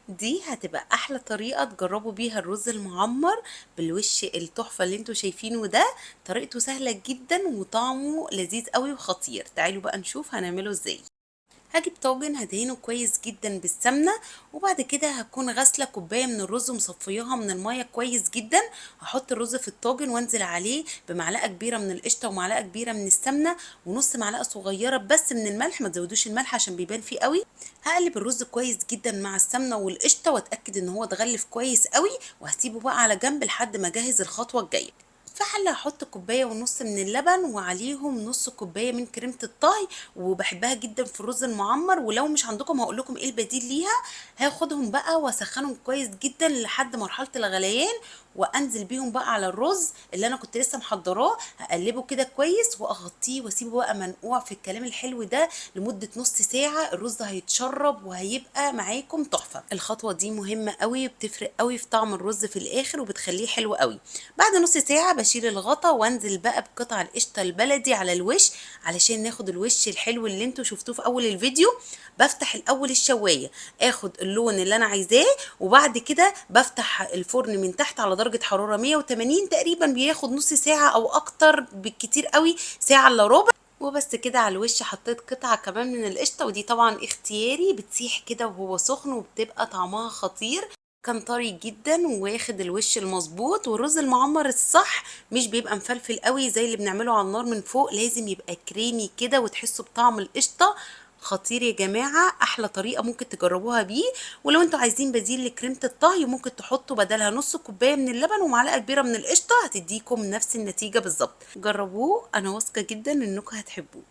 دي هتبقى احلى طريقة تجربوا بيها الرز المعمر بالوش التحفة اللي انتوا شايفينه ده. طريقته سهلة جدا وطعمه لذيذ قوي وخطير. تعالوا بقى نشوف هنعمله ازاي. هجيب طاجن هدهنه كويس جدا بالسمنه، وبعد كده هكون غاسله كوبايه من الرز ومصفياها من الميه كويس جدا. هحط الرز في الطاجن وانزل عليه بمعلقه كبيره من القشطه ومعلقه كبيره من السمنه ونص معلقه صغيره بس من الملح، ما تزودوش الملح عشان بيبان فيه قوي. هقلب الرز كويس جدا مع السمنه والقشطه واتاكد ان هو اتغلف كويس قوي، وهسيبه بقى على جنب لحد ما اجهز الخطوه الجايه. في حله هحط كوبايه ونص من اللبن وعليهم نص كوبايه من كريمه الطهي، وبحبها جدا في الرز المعمر، ولو مش عندكم هقول لكم ايه البديل ليها. هاخدهم بقى واسخنهم كويس جدا لحد مرحله الغليان، وانزل بيهم بقى على الرز اللي انا كنت لسه محضراه. هقلبه كده كويس واغطيه واسيبه بقى منقوع في الكلام الحلو ده لمده نص ساعه. الرز هيتشرب وهيبقى معاكم تحفه. الخطوه دي مهمه قوي، بتفرق قوي في طعم الرز في الاخر وبتخليه حلو قوي. بعد نص ساعه بشيل الغطا وانزل بقى بقطع القشطه البلدي على الوش علشان ناخد الوش الحلو اللي انتوا شفتوه في اول الفيديو. بفتح الاول الشوايه اخد اللون اللي انا عايزاه، وبعد كده بفتح الفرن من تحت على درجه حراره 180 تقريبا، بياخد نص ساعه او اكتر بالكتير قوي، ساعه الا ربع. وبس كده. على الوش حطيت قطعة كمان من القشطة، ودي طبعا اختياري، بتسيح كده وهو سخن وبتبقى طعمها خطير. كان طري جدا واخد الوش المظبوط. والرز المعمر الصح مش بيبقى مفلفل قوي زي اللي بنعمله على النار من فوق، لازم يبقى كريمي كده وتحسوا بطعم القشطة. خطير يا جماعة، احلى طريقة ممكن تجربوها بيه. ولو انتوا عايزين بديل لكريمة الطهي ممكن تحطوا بدلها نص كوباية من اللبن ومعلقة كبيرة من القشطة، هتديكم نفس النتيجة بالظبط. جربوه، انا واثقة جدا انكم هتحبوه.